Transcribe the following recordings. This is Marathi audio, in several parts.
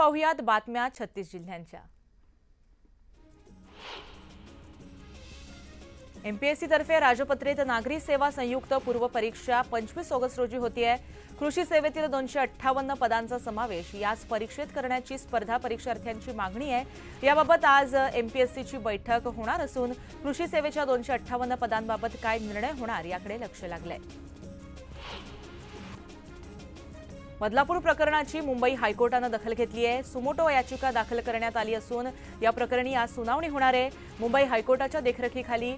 पाहुयात बातम्या 36 जिल्ह्यांच्या। एमपीएससी तर्फे राजपत्रित नागरी सेवा संयुक्त पूर्व परीक्षा 25 ऑगस्ट रोजी होतीये। कृषी सेवेतील 258 पदांचा समावेश याच परीक्षेत करण्याची स्पर्धा परीक्षार्थ्यांची मागणी आहे। याबाबत आज एमपीएससीची बैठक होणार असून कृषी सेवेच्या 258 पदांबाबत काय निर्णय होणार याकडे लक्ष लागलंय। बदलापूर प्रकरणाची मुंबई हायकोर्टानं दखल घेतली आहे। सुमोटो याचिका दाखल करण्यात आली असून या प्रकरणी आज सुनावणी होणार आहे। मुंबई हायकोर्टाच्या देखरेखीखाली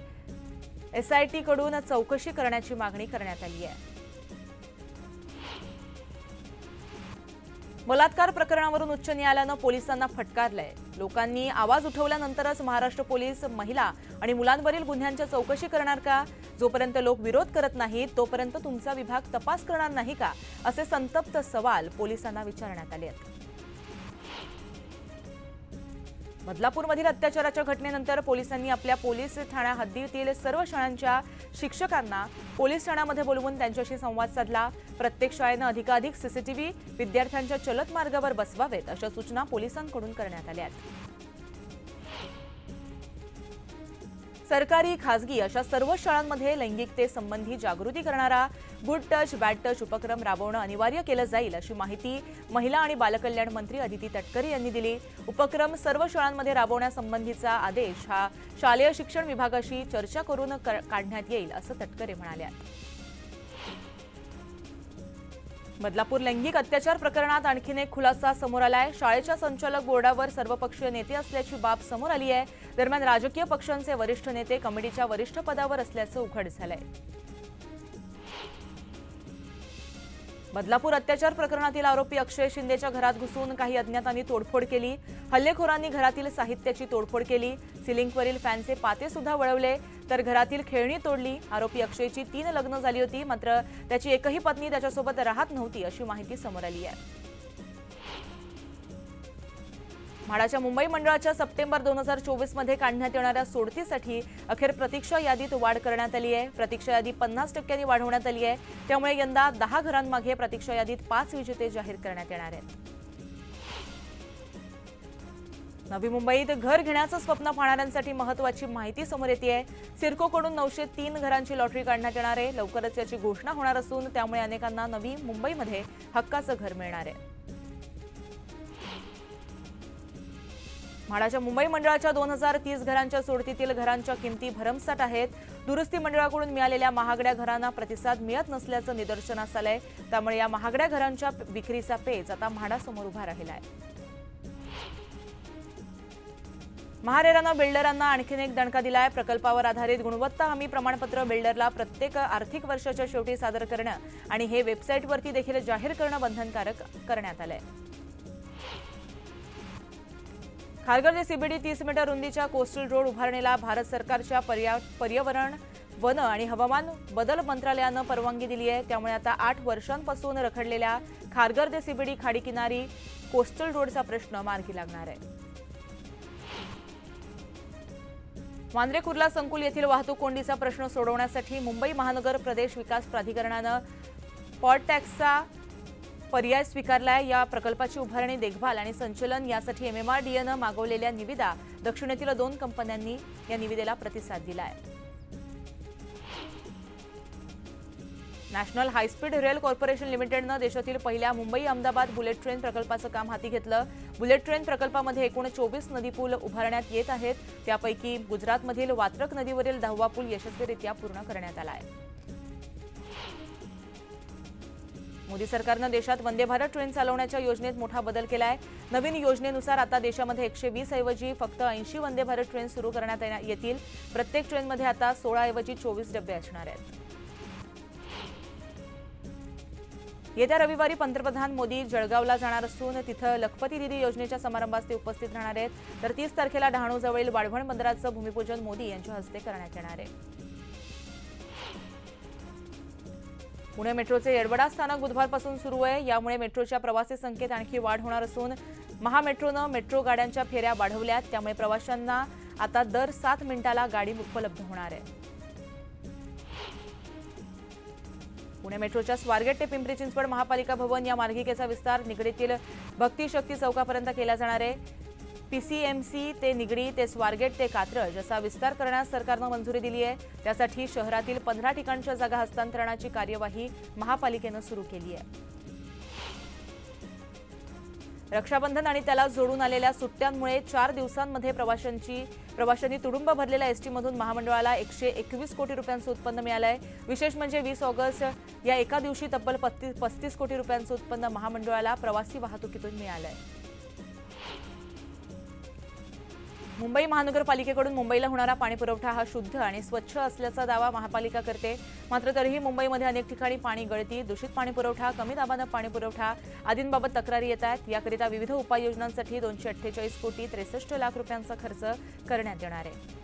एसआयटी कडून चौकशी करण्याची मागणी करण्यात आली आहे। बलात्कार प्रकरणावरून उच्च न्यायालयानं पोलिसांना फटकारलंय। लोकांनी आवाज उठवल्यानंतरच महाराष्ट्र पोलीस महिला आणि मुलांवरील गुन्ह्यांच्या चौकशी करणार का? जोपर्यंत लोक विरोध करत नाहीत तोपर्यंत तुमचा विभाग तपास करणार नाही का? असे संतप्त सवाल पोलिसांना विचारण्यात आले आहेत। बदलापूरमधील अत्याचाराच्या घटनेनंतर पोलिसांनी आपल्या पोलीस ठाण्या हद्दीतील सर्व शाळांच्या शिक्षकांना पोलीस ठाण्यामध्ये बोलवून त्यांच्याशी संवाद साधला। प्रत्येक शाळेनं अधिकाधिक सीसीटीव्ही विद्यार्थ्यांच्या चलत मार्गावर बसवावेत अशा सूचना पोलिसांकडून करण्यात आल्या आहेत। सरकारी खासगी अशा सर्व शाळांमध्ये लैंगिकतेसंबंधी जागृती करणारा गुड टच बॅड टच उपक्रम राबवणं अनिवार्य केलं जाईल अशी माहिती महिला आणि बालकल्याण मंत्री अदिती तटकरे यांनी दिली। उपक्रम सर्व शाळांमध्ये राबवण्यासंबंधीचा आदेश हा शालेय शिक्षण विभागाशी चर्चा करून काढण्यात येईल असं तटकरे म्हणाल्या। बदलापूर लैंगिक अत्याचार प्रकरणात आणखीन एक खुलासा समोर आलाय। शाळेच्या संचालक बोर्डावर सर्वपक्षीय नेते असल्याची बाब समोर आली आहे। दरम्यान राजकीय पक्षांचे वरिष्ठ नेते कमिटीच्या वरिष्ठ पदावर असल्याचं उघड झालंय। बदलापूर अत्याचार प्रकरणातील आरोपी अक्षय शिंदेच्या घरात घुसून काही अज्ञातांनी तोडफोड केली। हल्लेखोरांनी घरातील साहित्याची तोडफोड केली। सिलिंगवरील फॅनचे पाते सुद्धा वळवले तर घरातील खेळणी तोडली। आरोपी अक्षयची 3 लग्न झाली होती, मात्र त्याची एकही पत्नी त्याच्यासोबत राहत नव्हती अशी माहिती समोर आली आहे। म्हाडाच्या मुंबई मंडळाच्या सप्टेंबर 2024 मध्ये काढण्यात येणाऱ्या सोडतीसाठी अखेर प्रतीक्षा यादीत वाढ करण्यात आली आहे। प्रतीक्षा यादी 50% वाढवण्यात आली आहे। त्यामुळे यंदा 10 घरांमागे प्रतीक्षा यादीत 5 विजेते जाहीर करण्यात येणार आहेत। नवी मुंबईत घर घेण्याचं स्वप्न पाहणाऱ्यांसाठी महत्त्वाची माहिती समोर येतेय। सिडकोकडून 903 घरांची लॉटरी काढण्यात येणार आहे। लवकरच याची घोषणा होणार असून त्यामुळे अनेकांना नवी मुंबईमध्ये हक्काचं घर मिळणार आहे। म्हाडाच्या मुंबई मंडळाच्या 2030 घरांच्या सोडतीतील घरांच्या किमती भरमसाठ आहेत। दुरुस्ती मंडळाकडून मिळालेल्या महागड्या घरांना प्रतिसाद मिळत नसल्याचं निदर्शनास आलंय। त्यामुळे या महागड्या घरांच्या विक्रीचा पेच आता म्हाडासमोर उभा राहिला आहे। महारेरानं बिल्डरांना आणखीन एक दणका दिलाय। प्रकल्पावर आधारित गुणवत्ता हमी प्रमाणपत्र बिल्डरला प्रत्येक आर्थिक वर्षाच्या शेवटी सादर करणं आणि हे वेबसाईटवरती देखील जाहीर करणं बंधनकारक करण्यात आलंय। खारघर ते सीबीडी 30 मीटर रुंदीच्या कोस्टल रोड उभारणीला भारत सरकारच्या पर्यावरण, वन आणि हवामान बदल मंत्रालयानं परवानगी दिली आहे। त्यामुळे आता 8 वर्षांपासून रखडलेल्या खारघर ते सीबीडी खाडीकिनारी कोस्टल रोडचा प्रश्न मार्गी लागणार आहे। वांद्रे कुर्ला संकुल येथील वाहतूक कोंडीचा प्रश्न सोडवण्यासाठी मुंबई महानगर प्रदेश विकास प्राधिकरणानं पॉट टॅक्सचा पर्याय स्वीकारलाय। या प्रकल्पाची उभारणी, देखभाल आणि संचलन यासाठी MMRDAनं मागवलेल्या निविदा दक्षिणेतील 2 कंपन्यांनी या निविदेला प्रतिसाद दिलाय। नॅशनल हायस्पीड रेल कॉर्पोरेशन लिमिटेडनं देशातील पहिल्या मुंबई अहमदाबाद बुलेट ट्रेन प्रकल्पाचं काम हाती घेतलं। बुलेट ट्रेन प्रकल्पामध्ये एकूण 24 नदी पूल उभारण्यात येत आहेत। त्यापैकी गुजरातमधील वात्रक नदीवरील 10वा पूल यशस्वीरित्या पूर्ण करण्यात आला आहे। मोदी सरकारनं देशात वंदे भारत ट्रेन चालवण्याच्या योजनेत मोठा बदल केलाय। नवीन योजनेनुसार आता देशामध्ये 120 ऐवजी फक्त 80 वंदे भारत ट्रेन सुरू करण्यात येतील। प्रत्येक ट्रेनमध्ये आता 16 ऐवजी 24 डबे असणार आहेत। येत्या रविवारी पंतप्रधान मोदी जळगावला जाणार असून तिथं लखपती दिदी योजनेच्या समारंभास ते उपस्थित राहणार आहेत। तर 30 तारखेला डहाणूजवळील वाढवण बंदराचं भूमिपूजन मोदी यांच्या हस्ते करण्यात येणार आहे। पुणे मेट्रोचे येरवडा स्थानक बुधवारपासून सुरू आहे। यामुळे मेट्रोच्या प्रवासी संख्येत आणखी वाढ होणार असून महामेट्रोनं मेट्रो गाड्यांच्या फेऱ्या वाढवल्यात। त्यामुळे प्रवाशांना आता दर 7 मिनिटाला गाडी उपलब्ध होणार आहे। पुणे मेट्रोच्या स्वारगेट ते पिंपरी चिंचवड महापालिका भवन या मार्गिकेचा विस्तार निगडीतील भक्ती शक्ती चौकापर्यंत केला जाणार आहे। पीसीएमसी ते निगडी ते स्वारगेट ते कात्रज असा विस्तार करण्यास सरकारनं मंजुरी दिली आहे। त्यासाठी शहरातील 15 ठिकाणच्या जागा हस्तांतरणाची कार्यवाही महापालिकेनं सुरू केली आहे। रक्षाबंधन आणि त्याला जोडून आलेल्या सुट्ट्यांमुळे 4 दिवसांमध्ये प्रवाशांनी तुडुंब भरलेल्या एसटीमधून महामंडळाला 121 कोटी रुपयांचं उत्पन्न मिळालं आहे। विशेष म्हणजे 20 ऑगस्ट या एका दिवशी तब्बल 35 कोटी रुपयांचं उत्पन्न महामंडळाला प्रवासी वाहतुकीतून मिळालं आहे। मुंबई महानगरपालिकेकडून मुंबईला होणारा पाणीपुरवठा हा शुद्ध आणि स्वच्छ असल्याचा दावा महापालिका करते। मात्र तरीही मुंबईमध्ये अनेक ठिकाणी पाणी गळती, दूषित पाणीपुरवठा, कमी दाबानं पाणीपुरवठा आदींबाबत तक्रारी येत आहेत। याकरिता विविध उपाययोजनांसाठी 248 कोटी 63 लाख रुपयांचा खर्च करण्यात येणार आहे।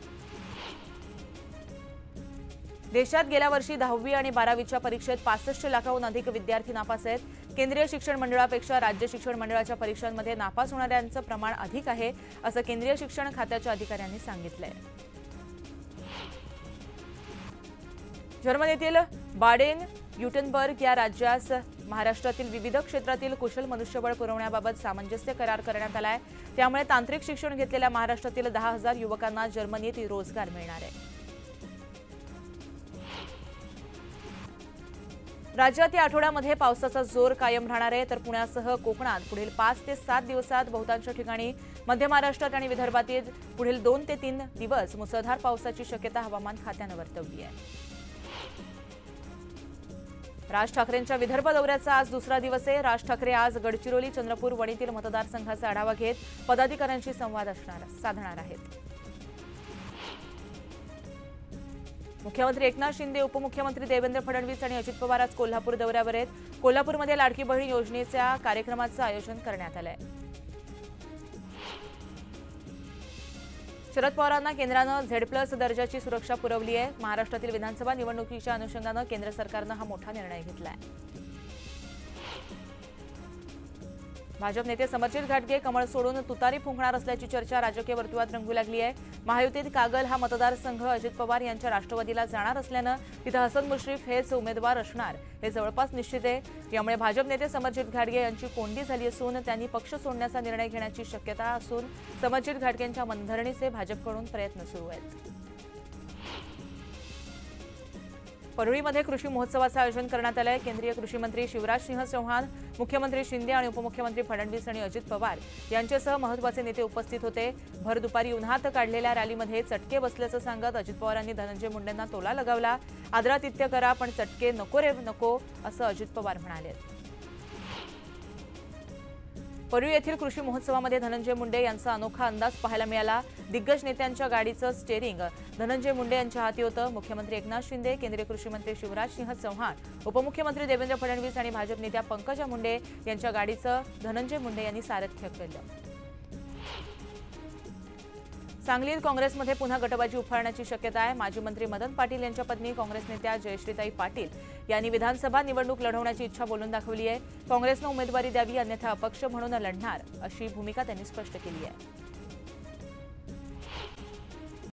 देशात गेल्या वर्षी 10वी आणि 12वीच्या परीक्षेत 65 लाखाहून अधिक विद्यार्थी नापास आहेत। केंद्रीय शिक्षण मंडळापेक्षा राज्य शिक्षण मंडळाच्या परीक्षांमध्ये नापास होणाऱ्यांचं प्रमाण अधिक आहे, असं केंद्रीय शिक्षण खात्याच्या अधिकाऱ्यांनी सांगितलंय। जर्मनीतील बाडेन व्युर्टेंबर्ग या राज्यास महाराष्ट्रातील विविध क्षेत्रातील कुशल मनुष्यबळ पुरवण्याबाबत सामंजस्य करार करण्यात आलाय। त्यामुळे तांत्रिक शिक्षण घेतलेल्या महाराष्ट्रातील 10,000 युवकांना जर्मनीत रोजगार मिळणार आहे। राज्यात या आठवड्यामध्ये पावसाचा जोर कायम राहणार आहे, तर पुण्यासह कोकणात पुढील 5 ते 7 दिवसात बहुतांश ठिकाणी, मध्य महाराष्ट्रात आणि विदर्भातील पुढील 2 ते 3 दिवस मुसळधार पावसाची शक्यता हवामान खात्यानं वर्तवली आहे। राज ठाकरेंच्या विदर्भ दौऱ्याचा आज दुसरा दिवस आहे। राज ठाकरे आज गडचिरोली, चंद्रपूर, वणीतील मतदारसंघाचा आढावा घेत पदाधिकाऱ्यांशी संवाद साधणार आहेत। मुख्यमंत्री एकनाथ शिंदे, उपमुख्यमंत्री देवेंद्र फडणवीस आणि अजित पवार आज कोल्हापूर दौऱ्यावर आहेत। कोल्हापूरमध्ये लाडकी बहीण योजनेच्या कार्यक्रमाचं आयोजन करण्यात आलंय। शरद पवारांना केंद्रानं झेड+ दर्जाची सुरक्षा पुरवली आहे। महाराष्ट्रातील विधानसभा निवडणुकीच्या अनुषंगानं केंद्र सरकारनं हा मोठा निर्णय घेतलाय। भाजप नेते समरजित घाटगे कमळ सोडून तुतारी फुंकणार असल्याची चर्चा राजकीय वर्तुळात रंगू लागली आहे। महायुतीत कागल हा मतदारसंघ अजित पवार यांच्या राष्ट्रवादीला जाणार असल्यानं तिथं हसन मुश्रीफ हेच उमेदवार असणार हे जवळपास निश्चित आहे। यामुळे भाजप नेते समरजित घाटगे यांची कोंडी झाली असून त्यांनी पक्ष सोडण्याचा निर्णय घेण्याची शक्यता असून समरजित घाटगेंच्या मनधरणीचे भाजपकडून प्रयत्न सुरू आहेत। परळीमध्ये कृषी महोत्सवाचं आयोजन करण्यात आलंय। केंद्रीय कृषी मंत्री शिवराज सिंह चौहान, मुख्यमंत्री शिंदे आणि उपमुख्यमंत्री फडणवीस आणि अजित पवार यांच्यासह महत्त्वाचे नेते उपस्थित होते। भर दुपारी उन्हात काढलेल्या रॅलीमध्ये चटके बसल्याचं सांगत अजित पवारांनी धनंजय मुंडेंना टोला लगावला। आदरातिथ्य करा पण चटके नको रे नको, असं अजित पवार म्हणाले। परळी येथील कृषी महोत्सवामध्ये धनंजय मुंडे यांचा अनोखा अंदाज पाहायला मिळाला। दिग्गज नेत्यांच्या गाडीचं स्टेअरिंग धनंजय मुंडे यांच्या हाती होतं। मुख्यमंत्री एकनाथ शिंदे, केंद्रीय कृषी मंत्री शिवराज सिंह चौहान, उपमुख्यमंत्री देवेंद्र फडणवीस आणि भाजप नेत्या पंकजा मुंडे यांच्या गाडीचं धनंजय मुंडे यांनी सारथ्य केलं। सांगलीत काँग्रेसमध्ये पुन्हा गटबाजी उफाळण्याची शक्यता आहे। माजी मंत्री मदन पाटील यांच्या पत्नी काँग्रेस नेत्या जयश्रीताई पाटील यांनी विधानसभा निवडणूक लढवण्याची इच्छा बोलून दाखवली आहे। काँग्रेसनं उमेदवारी द्यावी अन्यथा अपक्ष म्हणून लढणार अशी भूमिका त्यांनी स्पष्ट केली आहे।